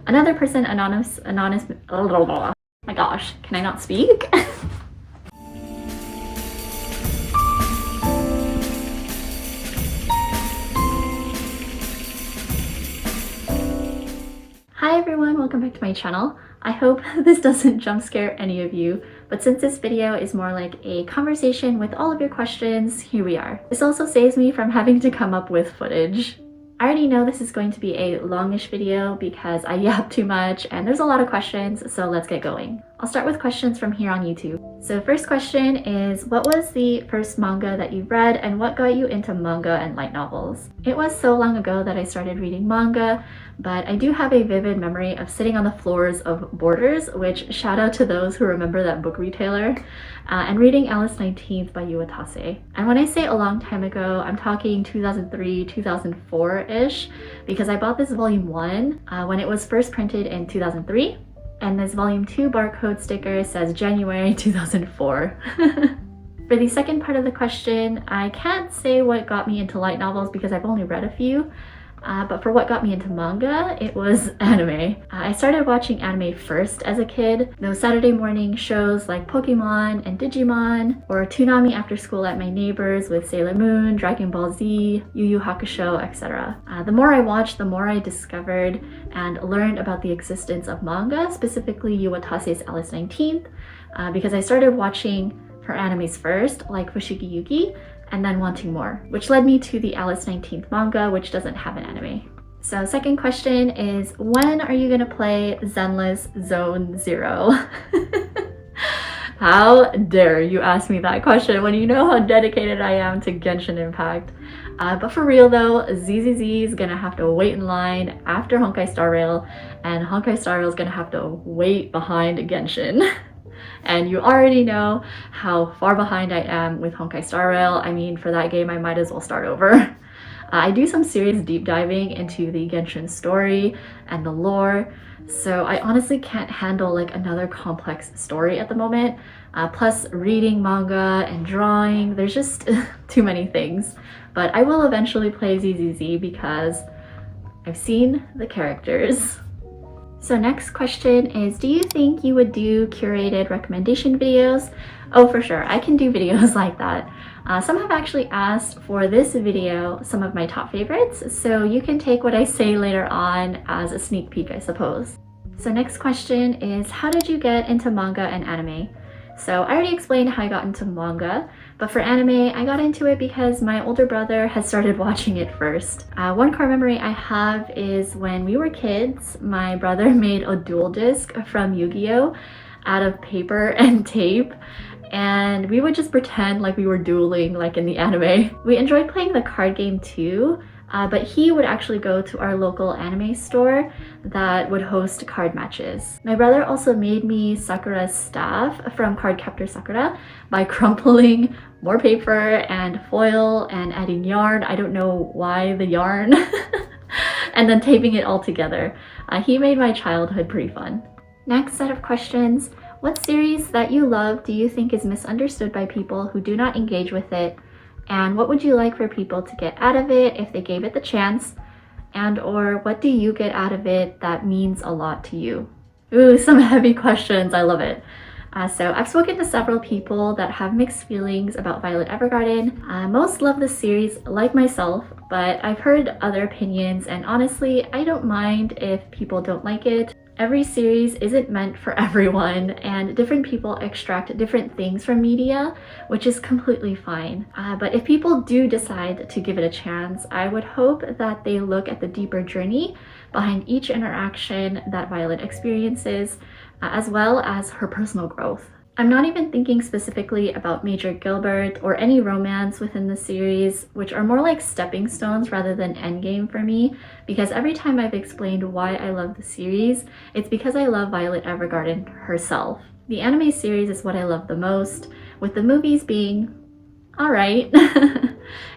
Another person, anonymous, oh my gosh, can I not speak? Hi everyone, welcome back to my channel. I hope this doesn't jump scare any of you, but since this video is more like a conversation with all of your questions, here we are. This also saves me from having to come up with footage. I already know this is going to be a longish video because I yap too much and there's a lot of questions, so let's get going. I'll start with questions from here on YouTube. So first question is, what was the first manga that you read and what got you into manga and light novels? It was so long ago that I started reading manga, but I do have a vivid memory of sitting on the floors of Borders, which shout out to those who remember that book retailer, and reading Alice 19th by Iwatase. And when I say a long time ago, I'm talking 2003, 2004-ish, because I bought this volume 1 when it was first printed in 2003, and this volume 2 barcode sticker says January 2004. For the second part of the question, I can't say what got me into light novels because I've only read a few. But for what got me into manga, it was anime. I started watching anime first as a kid. Those Saturday morning shows like Pokemon and Digimon, or Toonami after school at my neighbors with Sailor Moon, Dragon Ball Z, Yu Yu Hakusho, etc. The more I watched, the more I discovered and learned about the existence of manga, specifically Iwatase's Alice 19th, because I started watching her animes first, like Fushigi Yugi, and then wanting more, which led me to the Alice 19th manga, which doesn't have an anime. So second question is, when are you gonna play Zenless Zone Zero? How dare you ask me that question when you know how dedicated I am to Genshin Impact. But for real though, ZZZ is gonna have to wait in line after Honkai Star Rail, and Honkai Star Rail is gonna have to wait behind Genshin. And you already know how far behind I am with Honkai Star Rail. I mean, for that game, I might as well start over. I do some serious deep diving into the Genshin story and the lore, so I honestly can't handle like another complex story at the moment. Plus reading manga and drawing, there's just too many things. But I will eventually play ZZZ because I've seen the characters. So next question is, do you think you would do curated recommendation videos? Oh, for sure, I can do videos like that. Some have actually asked for this video some of my top favorites, so you can take what I say later on as a sneak peek, I suppose. So next question is, how did you get into manga and anime? So I already explained how I got into manga, but for anime, I got into it because my older brother had started watching it first. One core memory I have is when we were kids, my brother made a dual disc from Yu-Gi-Oh! Out of paper and tape, and we would just pretend like we were dueling like in the anime. We enjoyed playing the card game too, but he would actually go to our local anime store that would host card matches. My brother also made me Sakura's staff from Cardcaptor Sakura by crumpling more paper and foil and adding yarn. I don't know why the yarn. And then taping it all together. He made my childhood pretty fun. Next set of questions. What series that you love do you think is misunderstood by people who do not engage with it? And what would you like for people to get out of it if they gave it the chance? And or what do you get out of it that means a lot to you? Ooh, some heavy questions, I love it. So I've spoken to several people that have mixed feelings about Violet Evergarden. Most love the series like myself, but I've heard other opinions, and honestly, I don't mind if people don't like it. Every series isn't meant for everyone, and different people extract different things from media, which is completely fine. But if people do decide to give it a chance, I would hope that they look at the deeper journey behind each interaction that Violet experiences, as well as her personal growth. I'm not even thinking specifically about Major Gilbert or any romance within the series, which are more like stepping stones rather than endgame for me, because every time I've explained why I love the series, it's because I love Violet Evergarden herself. The anime series is what I love the most, with the movies being alright.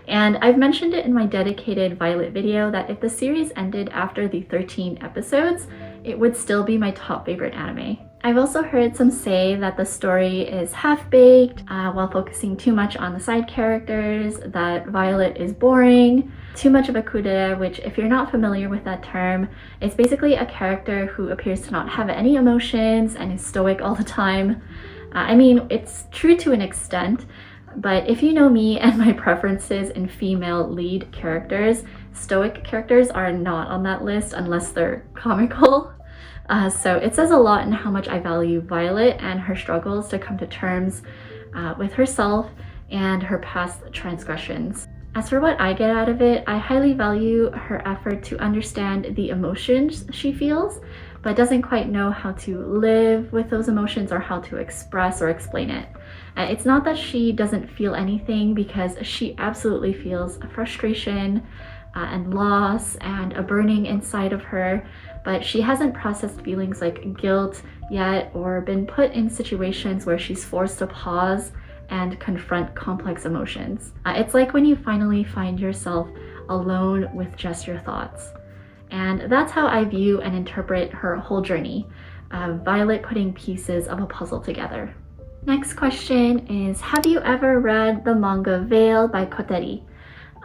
And I've mentioned it in my dedicated Violet video that if the series ended after the 13 episodes, it would still be my top favorite anime. I've also heard some say that the story is half-baked while focusing too much on the side characters, that Violet is boring, too much of a kudere, which if you're not familiar with that term, it's basically a character who appears to not have any emotions and is stoic all the time. I mean, it's true to an extent, but if you know me and my preferences in female lead characters, stoic characters are not on that list unless they're comical. So it says a lot in how much I value Violet and her struggles to come to terms with herself and her past transgressions. As for what I get out of it, I highly value her effort to understand the emotions she feels, but doesn't quite know how to live with those emotions or how to express or explain it. It's not that she doesn't feel anything, because she absolutely feels a frustration and loss and a burning inside of her, but she hasn't processed feelings like guilt yet or been put in situations where she's forced to pause and confront complex emotions. It's like when you finally find yourself alone with just your thoughts. And that's how I view and interpret her whole journey, Violet putting pieces of a puzzle together. Next question is, have you ever read the manga Veil by Koteri?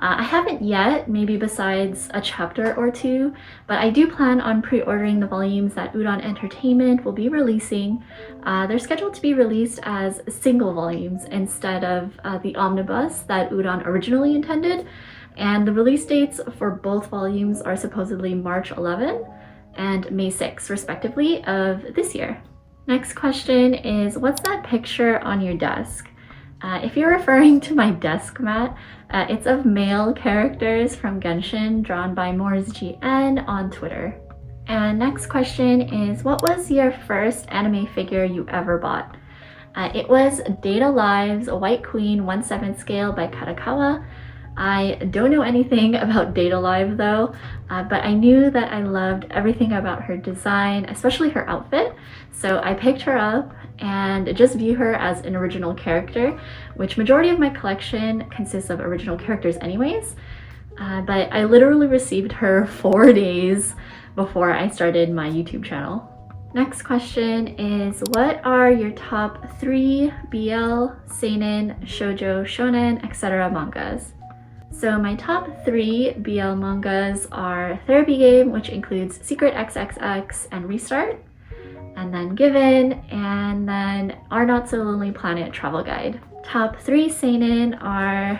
I haven't yet, maybe besides a chapter or two, but I do plan on pre-ordering the volumes that Udon Entertainment will be releasing. They're scheduled to be released as single volumes instead of the omnibus that Udon originally intended, and the release dates for both volumes are supposedly March 11 and May 6, respectively, of this year. Next question is, what's that picture on your desk? If you're referring to my desk mat, it's of male characters from Genshin drawn by MorsGN on Twitter. And next question is, what was your first anime figure you ever bought? It was Data Live's White Queen 1/7 scale by Karakawa. I don't know anything about Data Live though, but I knew that I loved everything about her design, especially her outfit, so I picked her up and just view her as an original character, which majority of my collection consists of original characters anyways, but I literally received her 4 days before I started my YouTube channel. Next question is, what are your top 3 BL, seinen, shoujo, shonen, etc. mangas? So my top 3 BL mangas are Therapy Game, which includes Secret XXX and Restart, and then Given, and then Our Not So Lonely Planet Travel Guide. Top 3 seinen are...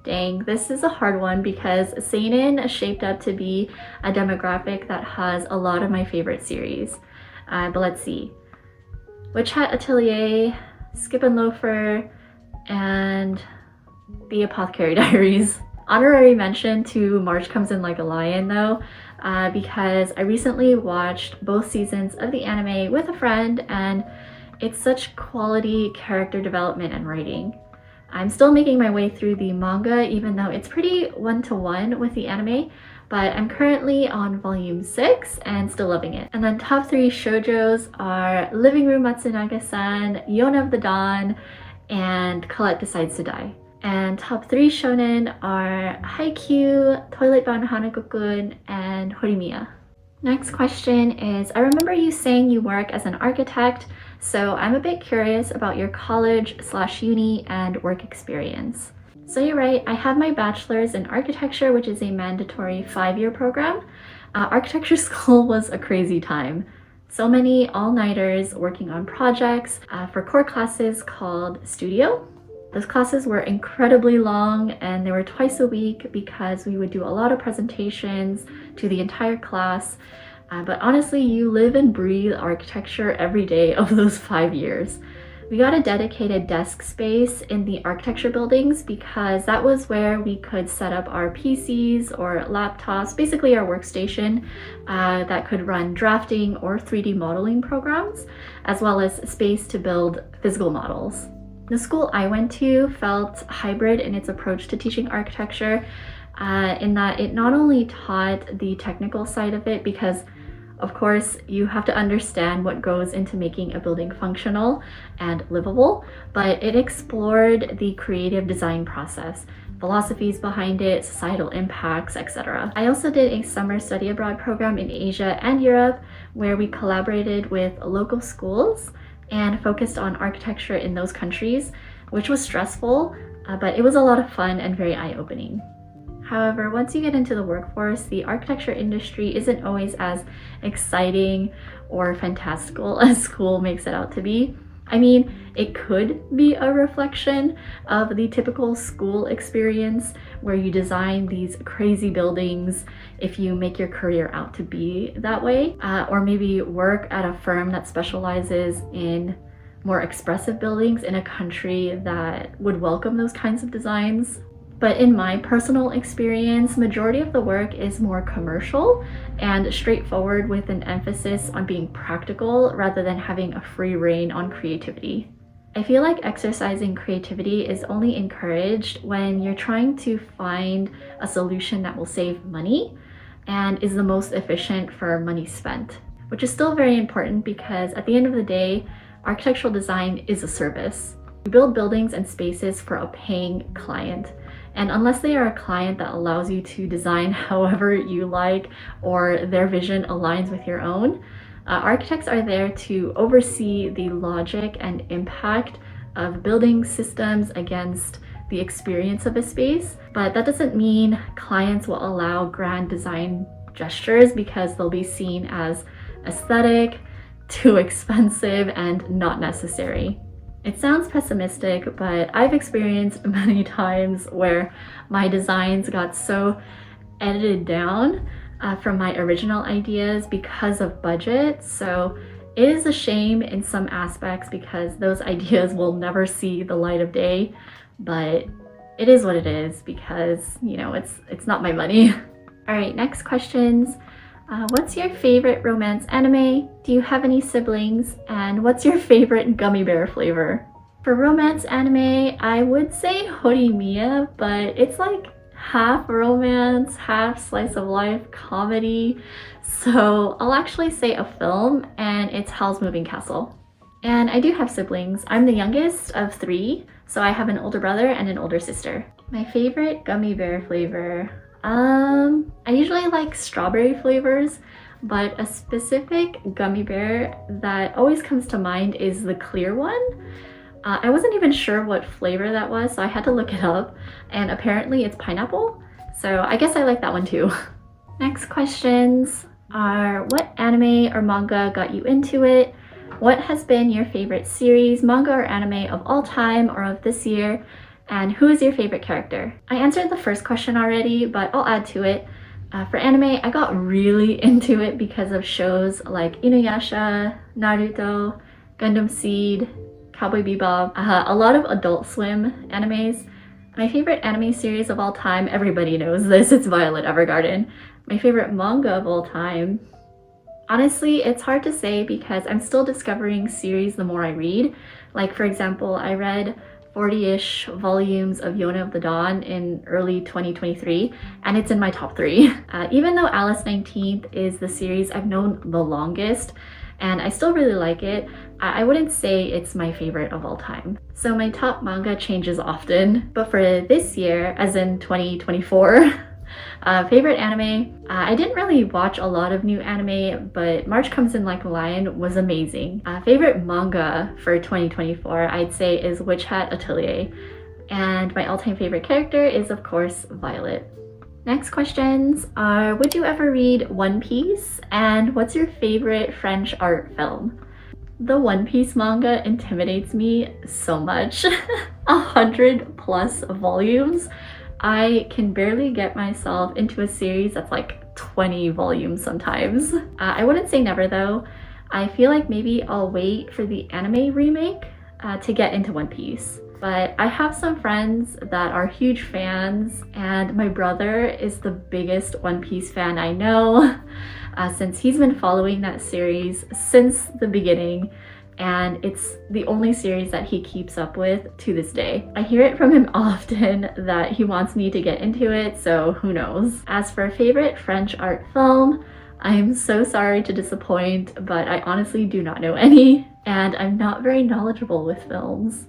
Dang, this is a hard one because seinen shaped up to be a demographic that has a lot of my favorite series. But let's see. Witch Hat Atelier, Skip and Loafer, and The Apothecary Diaries. Honorary mention to March Comes in Like a Lion though, because I recently watched both seasons of the anime with a friend, and it's such quality character development and writing. I'm still making my way through the manga, even though it's pretty one-to-one with the anime, but I'm currently on volume 6 and still loving it. And then top 3 shoujos are Living Room Matsunaga-san, Yona of the Dawn, and Colette Decides to Die. And top 3 shonen are Haikyuu, Toilet Bound Hanako-kun, and Horimiya. Next question is, I remember you saying you work as an architect, so I'm a bit curious about your college/uni and work experience. So you're right, I have my bachelor's in architecture, which is a mandatory 5-year program. Architecture school was a crazy time. So many all-nighters working on projects for core classes called Studio. Those classes were incredibly long and they were twice a week because we would do a lot of presentations to the entire class. But honestly, you live and breathe architecture every day of those 5 years. We got a dedicated desk space in the architecture buildings because that was where we could set up our PCs or laptops, basically our workstation that could run drafting or 3D modeling programs, as well as space to build physical models. The school I went to felt hybrid in its approach to teaching architecture, in that it not only taught the technical side of it, because of course you have to understand what goes into making a building functional and livable, but it explored the creative design process, philosophies behind it, societal impacts, etc. I also did a summer study abroad program in Asia and Europe, where we collaborated with local schools and focused on architecture in those countries, which was stressful, but it was a lot of fun and very eye-opening. However, once you get into the workforce, the architecture industry isn't always as exciting or fantastical as school makes it out to be. I mean, it could be a reflection of the typical school experience where you design these crazy buildings if you make your career out to be that way, or maybe work at a firm that specializes in more expressive buildings in a country that would welcome those kinds of designs. But in my personal experience, majority of the work is more commercial and straightforward with an emphasis on being practical rather than having a free rein on creativity. I feel like exercising creativity is only encouraged when you're trying to find a solution that will save money and is the most efficient for money spent, which is still very important because at the end of the day, architectural design is a service. You build buildings and spaces for a paying client. And unless they are a client that allows you to design however you like or their vision aligns with your own, architects are there to oversee the logic and impact of building systems against the experience of a space. But that doesn't mean clients will allow grand design gestures because they'll be seen as aesthetic, too expensive, and not necessary. It sounds pessimistic, but I've experienced many times where my designs got so edited down from my original ideas because of budget. So it is a shame in some aspects because those ideas will never see the light of day, but it is what it is because, you know, it's not my money. All right, next questions. What's your favorite romance anime? Do you have any siblings? And what's your favorite gummy bear flavor? For romance anime, I would say Horimiya, but it's like half romance, half slice of life comedy. So I'll actually say a film, and it's Howl's Moving Castle. And I do have siblings. I'm the youngest of 3, so I have an older brother and an older sister. My favorite gummy bear flavor. I usually like strawberry flavors, but a specific gummy bear that always comes to mind is the clear one. I wasn't even sure what flavor that was, so I had to look it up, and apparently it's pineapple, so I guess I like that one too. Next questions are, what anime or manga got you into it? What has been your favorite series, manga or anime of all time or of this year? And who is your favorite character? I answered the first question already, but I'll add to it. For anime, I got really into it because of shows like Inuyasha, Naruto, Gundam Seed, Cowboy Bebop, a lot of Adult Swim animes. My favorite anime series of all time, everybody knows this, it's Violet Evergarden. My favorite manga of all time, honestly, it's hard to say because I'm still discovering series the more I read. Like, for example, I read 40-ish volumes of Yona of the Dawn in early 2023, and it's in my top 3. Even though Alice 19th is the series I've known the longest, and I still really like it, I wouldn't say it's my favorite of all time. So my top manga changes often, but for this year, as in 2024, favorite anime, I didn't really watch a lot of new anime, but March Comes in Like a Lion was amazing. Favorite manga for 2024, I'd say, is Witch Hat Atelier. And my all-time favorite character is, of course, Violet. Next questions are, would you ever read One Piece? And what's your favorite French art film? The One Piece manga intimidates me so much. 100+ volumes. I can barely get myself into a series that's like 20 volumes sometimes. I wouldn't say never though. I feel like maybe I'll wait for the anime remake to get into One Piece. But I have some friends that are huge fans, and my brother is the biggest One Piece fan I know, since he's been following that series since the beginning, and it's the only series that he keeps up with to this day. I hear it from him often that he wants me to get into it, so who knows. As for a favorite French art film, I am so sorry to disappoint, but I honestly do not know any, and I'm not very knowledgeable with films.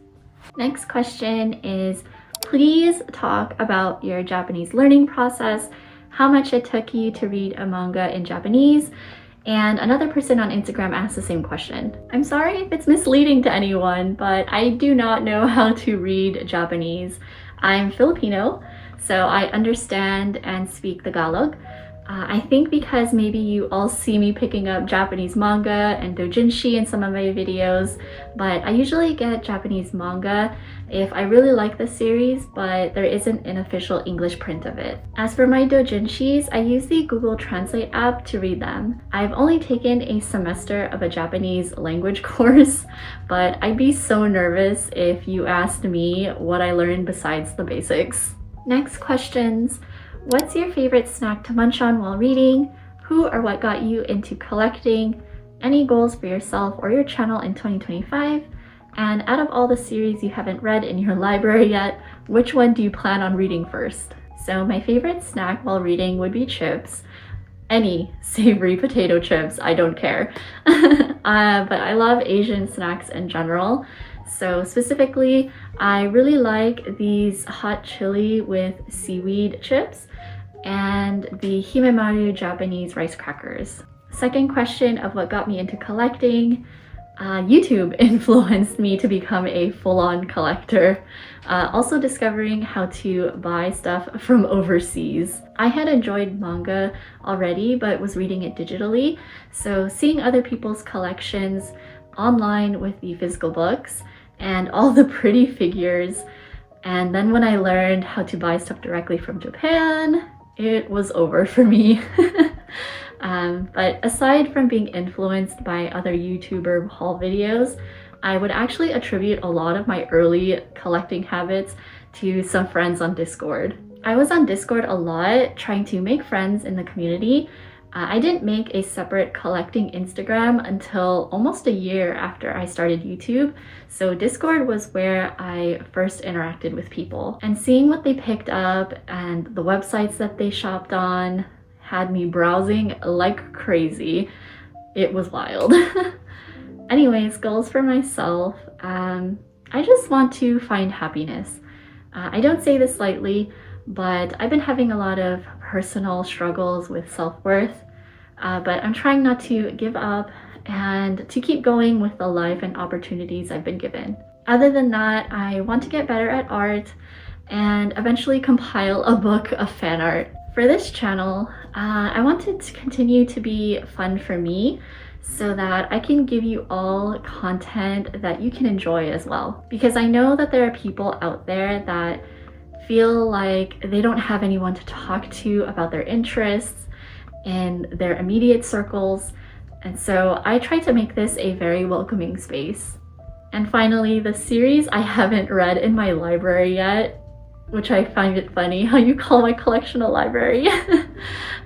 Next question is, please talk about your Japanese learning process, how much it took you to read a manga in Japanese, And another person on Instagram asked the same question. I'm sorry if it's misleading to anyone, but I do not know how to read Japanese. I'm Filipino, so I understand and speak Tagalog. I think because maybe you all see me picking up Japanese manga and doujinshi in some of my videos, but I usually get Japanese manga if I really like the series, but there isn't an official English print of it. As for my doujinshis, I use the Google Translate app to read them. I've only taken a semester of a Japanese language course, but I'd be so nervous if you asked me what I learned besides the basics. Next questions. What's your favorite snack to munch on while reading? Who or what got you into collecting? Any goals for yourself or your channel in 2025? And out of all the series you haven't read in your library yet, which one do you plan on reading first? So my favorite snack while reading would be chips. Any savory potato chips, I don't care. But I love Asian snacks in general. So specifically, I really like these hot chili with seaweed chips and the himemaru Japanese rice crackers. Second question of what got me into collecting. YouTube influenced me to become a full-on collector. Also discovering how to buy stuff from overseas. I had enjoyed manga already, but was reading it digitally. So seeing other people's collections online with the physical books and all the pretty figures, and then when I learned how to buy stuff directly from Japan, it was over for me. But aside from being influenced by other YouTuber haul videos, I would actually attribute a lot of my early collecting habits to some friends on Discord. I was on Discord a lot trying to make friends in the community. I didn't make a separate collecting Instagram until almost a year after I started YouTube, so Discord was where I first interacted with people. And seeing what they picked up and the websites that they shopped on had me browsing like crazy. It was wild. Anyways, goals for myself. I just want to find happiness. I don't say this lightly, but I've been having a lot of personal struggles with self-worth, but I'm trying not to give up and to keep going with the life and opportunities I've been given. Other than that, I want to get better at art and eventually compile a book of fan art. For this channel, I want it to continue to be fun for me so that I can give you all content that you can enjoy as well. Because I know that there are people out there that feel like they don't have anyone to talk to about their interests in their immediate circles, and so I try to make this a very welcoming space. And finally, the series I haven't read in my library yet, which I find it funny how you call my collection a library.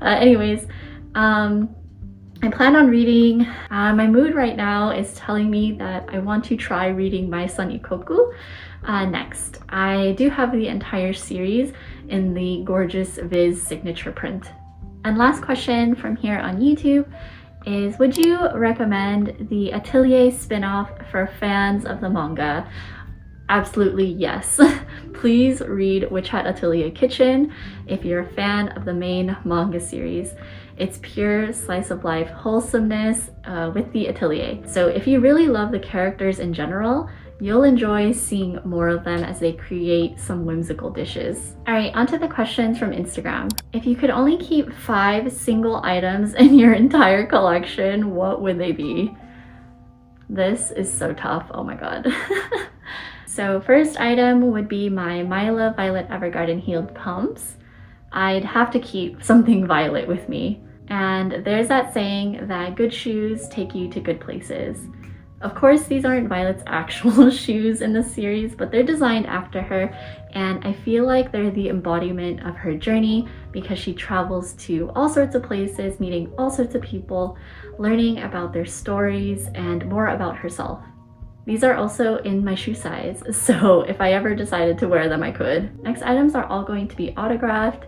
Anyways, I plan on reading. My mood right now is telling me that I want to try reading My Son Ikoku next. I do have the entire series in the gorgeous Viz signature print. And last question from here on YouTube is, would you recommend the Atelier spin-off for fans of the manga? Absolutely yes. Please read Witch Hat Atelier Kitchen if you're a fan of the main manga series. It's pure slice of life wholesomeness with the Atelier. So if you really love the characters in general, you'll enjoy seeing more of them as they create some whimsical dishes. All right, onto the questions from Instagram. If you could only keep 5 single items in your entire collection, what would they be? This is so tough, oh my god. So first item would be my Myla Violet Evergarden Healed Pumps. I'd have to keep something violet with me. And there's that saying that good shoes take you to good places. Of course, these aren't Violet's actual shoes in the series, but they're designed after her, and I feel like they're the embodiment of her journey because she travels to all sorts of places, meeting all sorts of people, learning about their stories and more about herself. These are also in my shoe size, so if I ever decided to wear them, I could. Next items are all going to be autographed,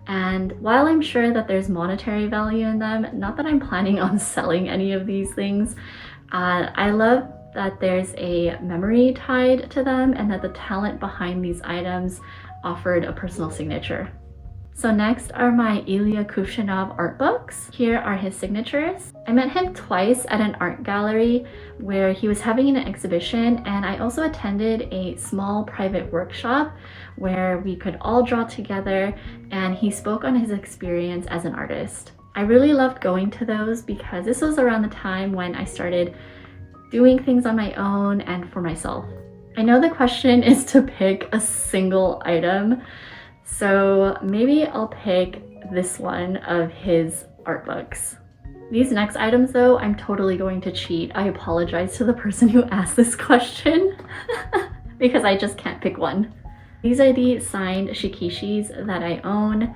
and while I'm sure that there's monetary value in them, not that I'm planning on selling any of these things, I love that there's a memory tied to them and that the talent behind these items offered a personal signature. So next are my Ilya Kushinov art books. Here are his signatures. I met him twice at an art gallery where he was having an exhibition, and I also attended a small private workshop where we could all draw together, and he spoke on his experience as an artist. I really loved going to those because this was around the time when I started doing things on my own and for myself. I know the question is to pick a single item, so maybe I'll pick this one of his art books. These next items though, I'm totally going to cheat. I apologize to the person who asked this question because I just can't pick one. These are the signed shikishis that I own.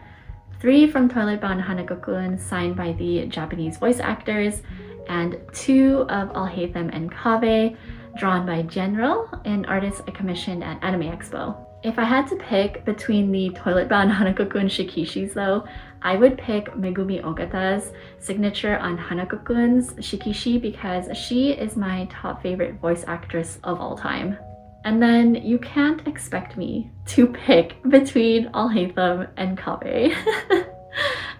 3 from Toilet Bound Hanako-kun signed by the Japanese voice actors, and 2 of I'll Hate Them and Kabe drawn by General, an artist I commissioned at Anime Expo. If I had to pick between the Toilet Bound Hanako-kun shikishis though, I would pick Megumi Ogata's signature on Hanako-kun's shikishi because she is my top favorite voice actress of all time. And then you can't expect me to pick between I'll Hate Them and Kabe.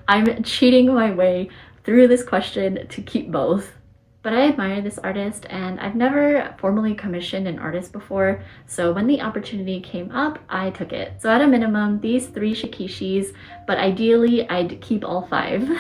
I'm cheating my way through this question to keep both. But I admire this artist, and I've never formally commissioned an artist before, so when the opportunity came up, I took it. So at a minimum, these 3 shikishis, but ideally I'd keep all 5.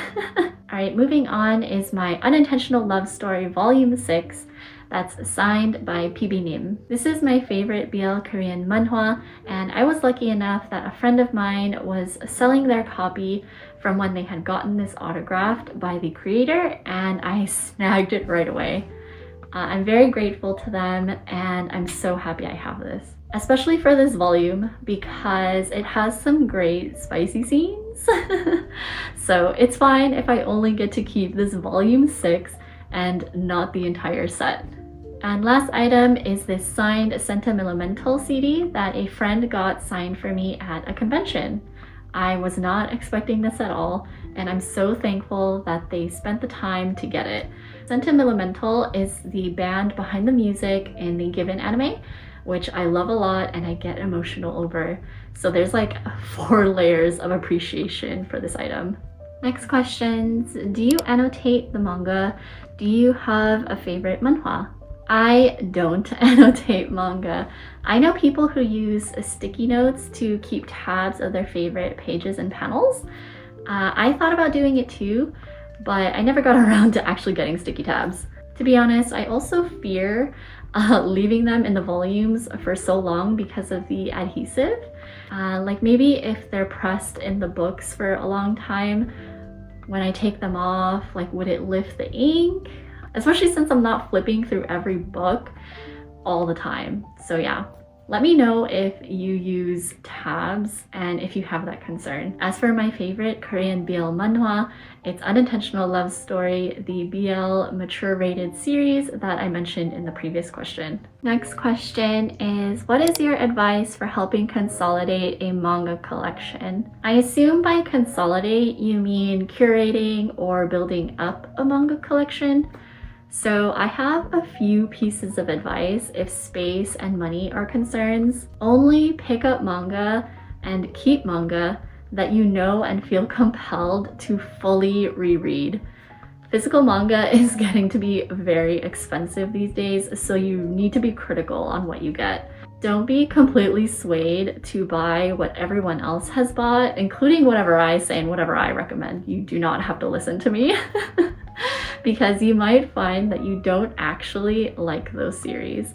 Alright, moving on is my Unintentional Love Story Volume 6. That's signed by PB Nim. This is my favorite BL Korean manhwa, and I was lucky enough that a friend of mine was selling their copy from when they had gotten this autographed by the creator, and I snagged it right away. I'm very grateful to them, and I'm so happy I have this. Especially for this volume, because it has some great spicy scenes. So it's fine if I only get to keep this volume 6 and not the entire set. And last item is this signed Sentimental CD that a friend got signed for me at a convention. I was not expecting this at all, and I'm so thankful that they spent the time to get it. Sentimental is the band behind the music in the Given anime, which I love a lot and I get emotional over. So there's like 4 layers of appreciation for this item. Next questions. Do you annotate the manga? Do you have a favorite manhwa? I don't annotate manga. I know people who use sticky notes to keep tabs of their favorite pages and panels. I thought about doing it too, but I never got around to actually getting sticky tabs. To be honest, I also fear leaving them in the volumes for so long because of the adhesive. Like maybe if they're pressed in the books for a long time, when I take them off, like would it lift the ink? Especially since I'm not flipping through every book all the time. So yeah, let me know if you use tabs and if you have that concern. As for my favorite Korean BL manhwa, it's Unintentional Love Story, the BL mature rated series that I mentioned in the previous question. Next question is, what is your advice for helping consolidate a manga collection? I assume by consolidate you mean curating or building up a manga collection. So I have a few pieces of advice if space and money are concerns. Only pick up manga and keep manga that you know and feel compelled to fully reread. Physical manga is getting to be very expensive these days, so you need to be critical on what you get. Don't be completely swayed to buy what everyone else has bought, including whatever I say and whatever I recommend. You do not have to listen to me. Because you might find that you don't actually like those series.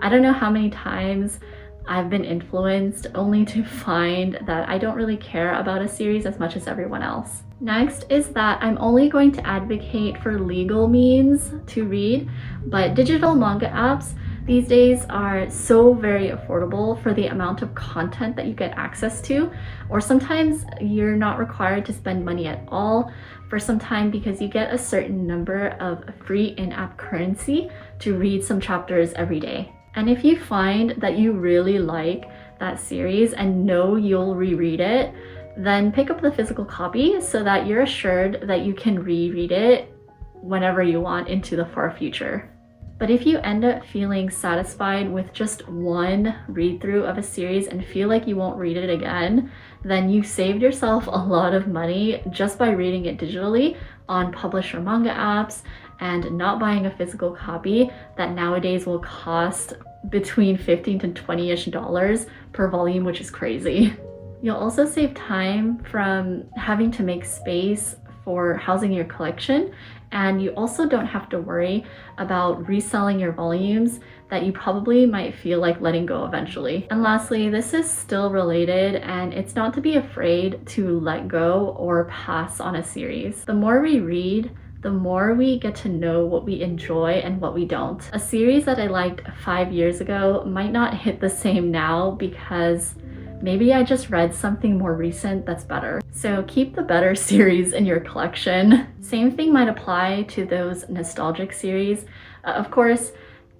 I don't know how many times I've been influenced only to find that I don't really care about a series as much as everyone else. Next is that I'm only going to advocate for legal means to read, but digital manga apps these days are so very affordable for the amount of content that you get access to, or sometimes you're not required to spend money at all for some time because you get a certain number of free in-app currency to read some chapters every day. And if you find that you really like that series and know you'll reread it, then pick up the physical copy so that you're assured that you can reread it whenever you want into the far future. But if you end up feeling satisfied with just one read through of a series and feel like you won't read it again, then you saved yourself a lot of money just by reading it digitally on publisher manga apps and not buying a physical copy that nowadays will cost between $15 to $20-ish per volume, which is crazy. You'll also save time from having to make space for housing your collection, and you also don't have to worry about reselling your volumes that you probably might feel like letting go eventually. And lastly, this is still related, and it's not to be afraid to let go or pass on a series. The more we read, the more we get to know what we enjoy and what we don't. A series that I liked 5 years ago might not hit the same now because maybe I just read something more recent that's better. So keep the better series in your collection. Same thing might apply to those nostalgic series. Of course,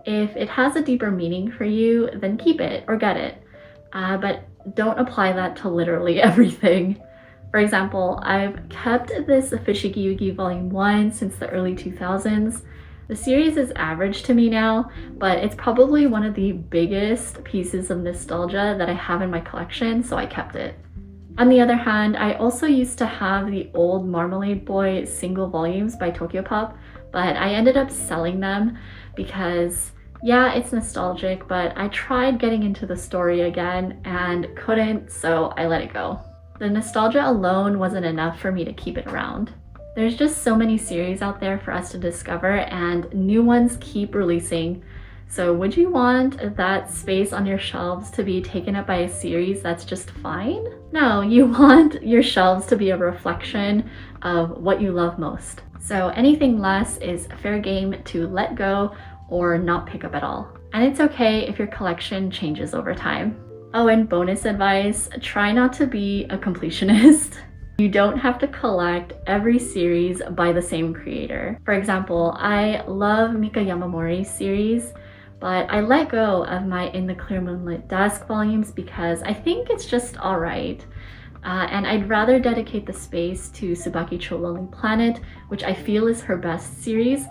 if it has a deeper meaning for you, then keep it or get it. But don't apply that to literally everything. For example, I've kept this Fushigi Yugi Volume 1 since the early 2000s. The series is average to me now, but it's probably one of the biggest pieces of nostalgia that I have in my collection, so I kept it. On the other hand, I also used to have the old Marmalade Boy single volumes by Tokyopop, but I ended up selling them because, yeah, it's nostalgic, but I tried getting into the story again and couldn't, so I let it go. The nostalgia alone wasn't enough for me to keep it around. There's just so many series out there for us to discover, and new ones keep releasing. So would you want that space on your shelves to be taken up by a series that's just fine? No, you want your shelves to be a reflection of what you love most. So anything less is fair game to let go or not pick up at all. And it's okay if your collection changes over time. Oh, and bonus advice, try not to be a completionist. You don't have to collect every series by the same creator. For example, I love Mika Yamamori's series, but I let go of my In the Clear Moonlit Dusk volumes because I think it's just alright. And I'd rather dedicate the space to Tsubaki Cho Lonely Planet, which I feel is her best series,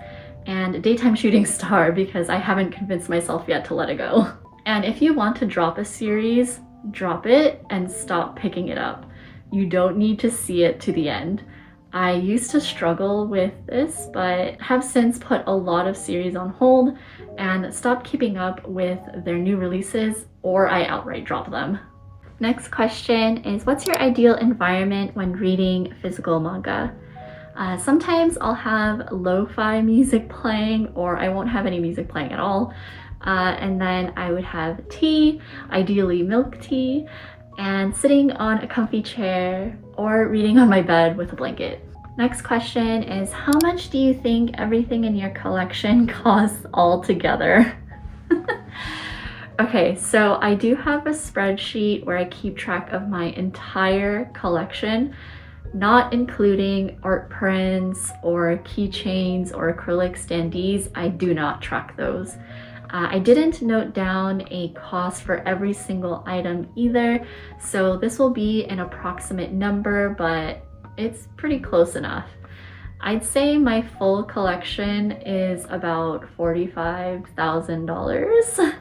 and Daytime Shooting Star because I haven't convinced myself yet to let it go. And if you want to drop a series, drop it and stop picking it up. You don't need to see it to the end. I used to struggle with this, but have since put a lot of series on hold and stopped keeping up with their new releases, or I outright drop them. Next question is, what's your ideal environment when reading physical manga? Sometimes I'll have lo-fi music playing, or I won't have any music playing at all. And then I would have tea, ideally milk tea, and sitting on a comfy chair or reading on my bed with a blanket. Next question is, how much do you think everything in your collection costs altogether? Okay, so I do have a spreadsheet where I keep track of my entire collection, not including art prints or keychains or acrylic standees. I do not track those. I didn't note down a cost for every single item either, so this will be an approximate number, but it's pretty close enough. I'd say my full collection is about $45,000.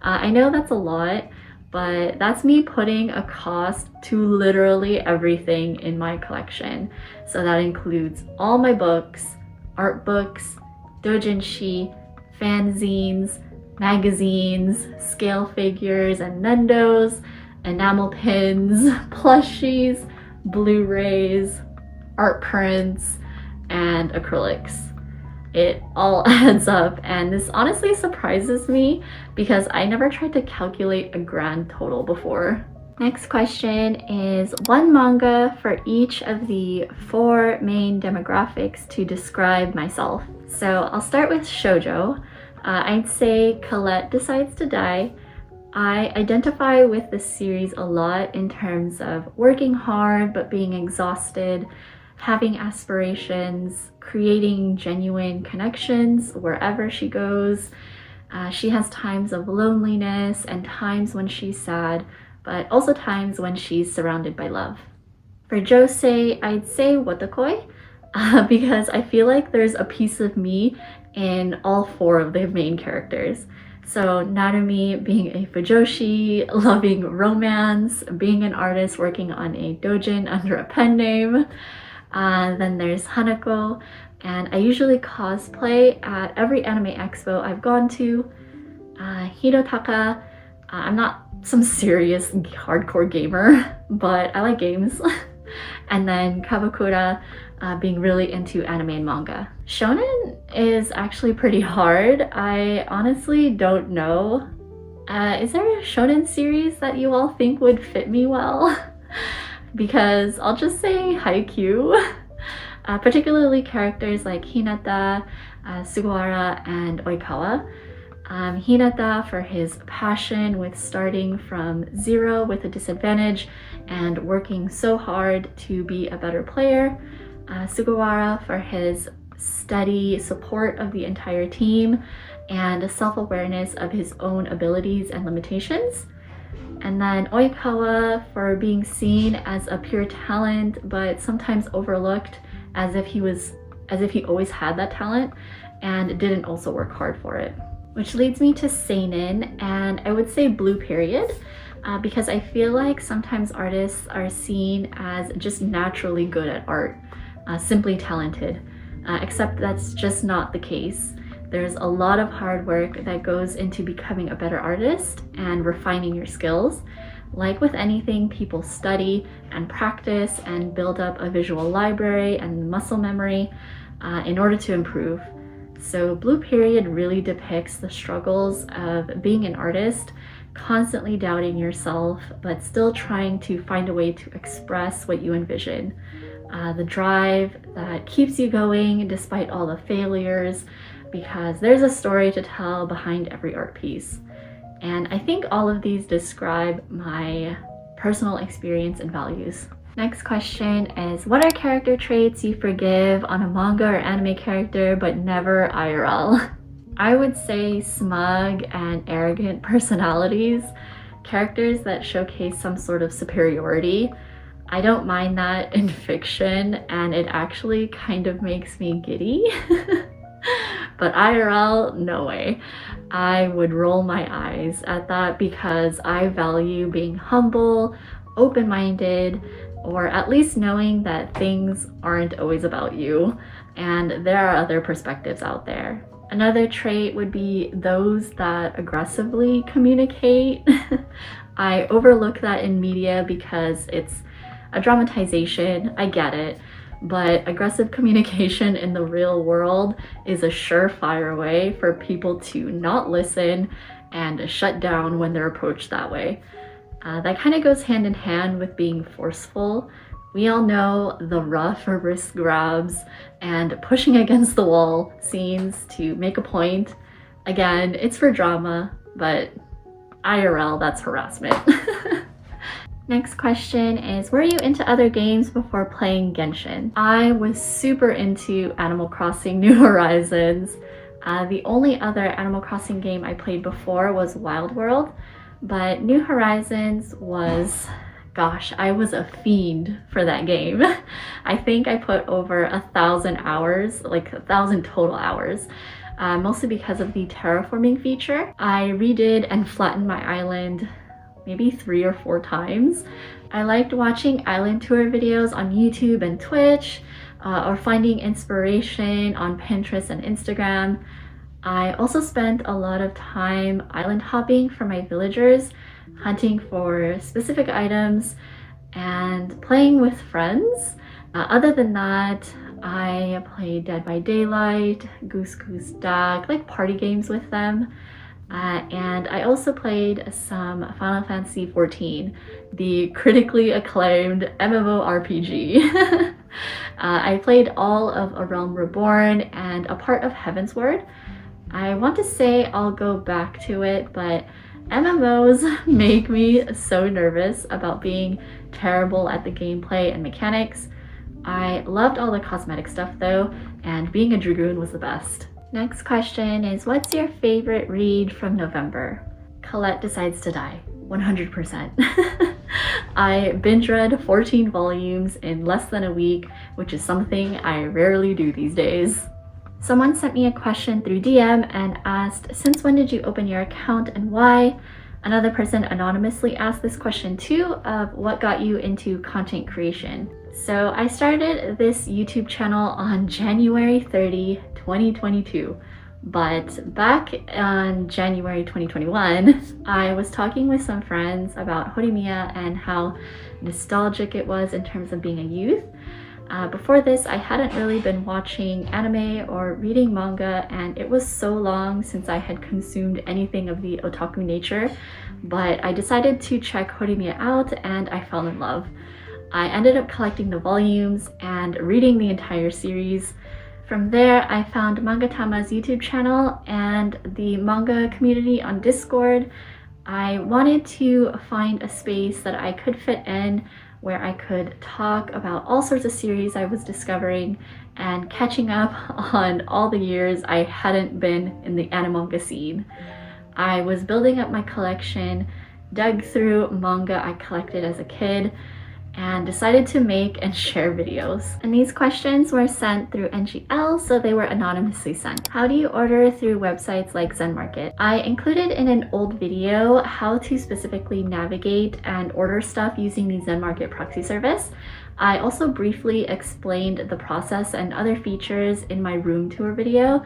I know that's a lot, but that's me putting a cost to literally everything in my collection. So that includes all my books, art books, doujinshi, fanzines, magazines, scale figures and nendos, enamel pins, plushies, Blu-rays, art prints, and acrylics. It all adds up, and this honestly surprises me because I never tried to calculate a grand total before. Next question is, one manga for each of the 4 main demographics to describe myself. So I'll start with shoujo. I'd say Colette Decides to Die. I identify with this series a lot in terms of working hard but being exhausted, having aspirations, creating genuine connections wherever she goes. She has times of loneliness and times when she's sad, but also times when she's surrounded by love. For josei, I'd say Wotakoi. because I feel like there's a piece of me in all 4 of the main characters. So Narumi being a fujoshi, loving romance, being an artist working on a dojin under a pen name. Then there's Hanako, and I usually cosplay at every anime expo I've gone to. Hirotaka, I'm not some serious hardcore gamer, but I like games. And then Kabakura, being really into anime and manga. Shonen is actually pretty hard. I honestly don't know. Is there a shonen series that you all think would fit me well? Because I'll just say Haikyuu. Particularly characters like Hinata, Sugawara, and Oikawa. Hinata for his passion with starting from 0 with a disadvantage and working so hard to be a better player. Sugawara for his steady support of the entire team and self-awareness of his own abilities and limitations. And then Oikawa for being seen as a pure talent, but sometimes overlooked as if he always had that talent and didn't also work hard for it. Which leads me to seinen, and I would say blue period, because I feel like sometimes artists are seen as just naturally good at art, simply talented, except that's just not the case. There's a lot of hard work that goes into becoming a better artist and refining your skills. Like with anything, people study and practice and build up a visual library and muscle memory in order to improve. So blue period really depicts the struggles of being an artist, constantly doubting yourself, but still trying to find a way to express what you envision. The drive that keeps you going despite all the failures, because there's a story to tell behind every art piece. And I think all of these describe my personal experience and values. Next question is, what are character traits you forgive on a manga or anime character but never IRL? I would say smug and arrogant personalities, characters that showcase some sort of superiority. I don't mind that in fiction, and it actually kind of makes me giddy. But IRL, no way. I would roll my eyes at that because I value being humble, open-minded, or at least knowing that things aren't always about you and there are other perspectives out there. Another trait would be those that aggressively communicate. I overlook that in media because it's a dramatization, I get it, but aggressive communication in the real world is a surefire way for people to not listen and shut down when they're approached that way. That kind of goes hand in hand with being forceful. We all know the rough or wrist grabs and pushing against the wall scenes to make a point. Again, it's for drama, but IRL, that's harassment. Next question is, were you into other games before playing Genshin? I was super into Animal Crossing New Horizons. The only other Animal Crossing game I played before was Wild World, but New Horizons was, gosh, I was a fiend for that game. I think I put over 1,000 hours, like 1,000 total hours, mostly because of the terraforming feature. I redid and flattened my island maybe 3 or 4 times. I liked watching island tour videos on YouTube and Twitch, or finding inspiration on Pinterest and Instagram. I also spent a lot of time island hopping for my villagers, hunting for specific items, and playing with friends. Other than that, I played Dead by Daylight, Goose Goose Duck, like party games with them. And I also played some Final Fantasy XIV, the critically acclaimed MMORPG. I played all of A Realm Reborn and a part of Heavensward. I want to say I'll go back to it, but MMOs make me so nervous about being terrible at the gameplay and mechanics. I loved all the cosmetic stuff though, and being a Dragoon was the best. Next question is, what's your favorite read from November? Colette Decides to Die, 100%. I binge read 14 volumes in less than a week, which is something I rarely do these days. Someone sent me a question through DM and asked, since when did you open your account and why? Another person anonymously asked this question too, of what got you into content creation. So I started this YouTube channel on January 30, 2022. But back on January 2021, I was talking with some friends about Horimiya and how nostalgic it was in terms of being a youth. Before this, I hadn't really been watching anime or reading manga, and it was so long since I had consumed anything of the otaku nature, but I decided to check Horimiya out and I fell in love. I ended up collecting the volumes and reading the entire series. From there, I found Mangatama's YouTube channel and the manga community on Discord. I wanted to find a space that I could fit in where I could talk about all sorts of series I was discovering and catching up on all the years I hadn't been in the anime scene. I was building up my collection, dug through manga I collected as a kid, and decided to make and share videos. And these questions were sent through NGL, so they were anonymously sent. How do you order through websites like Zen Market? I included in an old video how to specifically navigate and order stuff using the Zen Market proxy service. I also briefly explained the process and other features in my room tour video.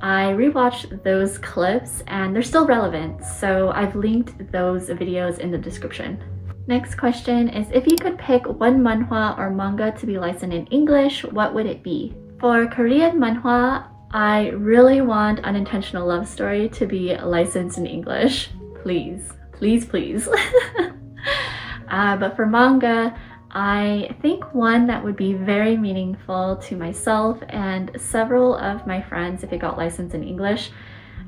I rewatched those clips and they're still relevant, so I've linked those videos in the description. Next question is, if you could pick one manhwa or manga to be licensed in English, what would it be? For Korean manhwa, I really want Unintentional Love Story to be licensed in English. Please, please, please. But for manga, I think one that would be very meaningful to myself and several of my friends if it got licensed in English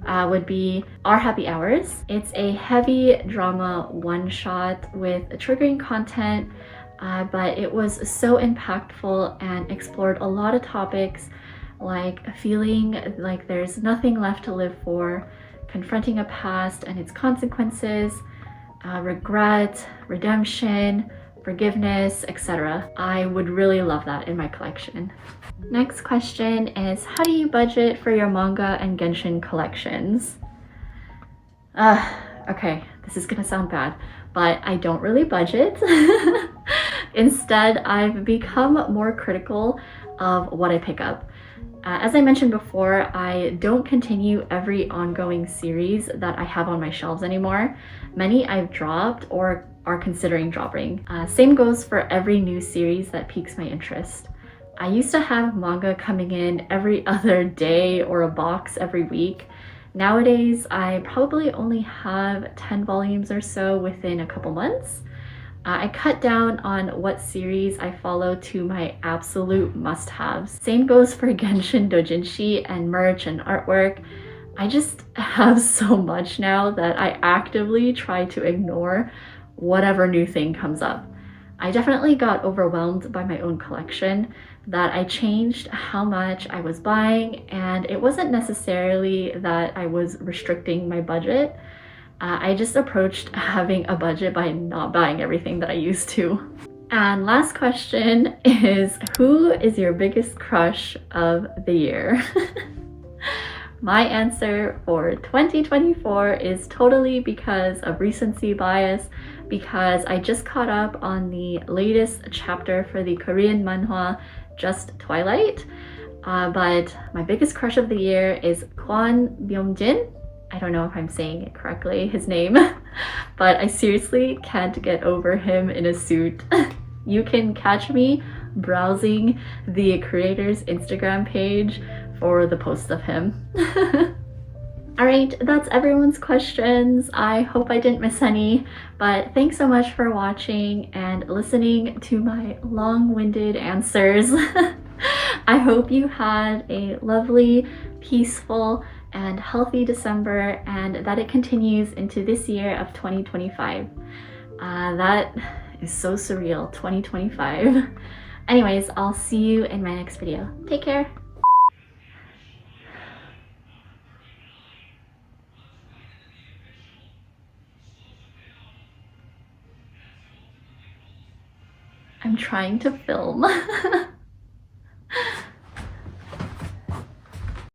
would be Our Happy Hours. It's a heavy drama one-shot with triggering content, but it was so impactful and explored a lot of topics like feeling like there's nothing left to live for, confronting a past and its consequences, regret, redemption, forgiveness, etc. I would really love that in my collection. Next question is, how do you budget for your manga and Genshin collections? Okay, this is gonna sound bad, but I don't really budget. Instead, I've become more critical of what I pick up. As I mentioned before, I don't continue every ongoing series that I have on my shelves anymore. Many I've dropped or are considering dropping. Same goes for every new series that piques my interest. I used to have manga coming in every other day or a box every week. Nowadays, I probably only have 10 volumes or so within a couple months. I cut down on what series I follow to my absolute must-haves. Same goes for Genshin Dojinshi and merch and artwork. I just have so much now that I actively try to ignore whatever new thing comes up. I definitely got overwhelmed by my own collection, that I changed how much I was buying, and it wasn't necessarily that I was restricting my budget. I just approached having a budget by not buying everything that I used to. And last question is, who is your biggest crush of the year? My answer for 2024 is totally because of recency bias, because I just caught up on the latest chapter for the Korean manhwa Just Twilight. But my biggest crush of the year is Kwon Byung-jin. I don't know if I'm saying it correctly, his name, but I seriously can't get over him in a suit. You can catch me browsing the creator's Instagram page for the post of him. Alright, that's everyone's questions. I hope I didn't miss any, but thanks so much for watching and listening to my long-winded answers. I hope you had a lovely, peaceful, and healthy December, and that it continues into this year of 2025. That is so surreal, 2025. Anyways, I'll see you in my next video. Take care! I'm trying to film.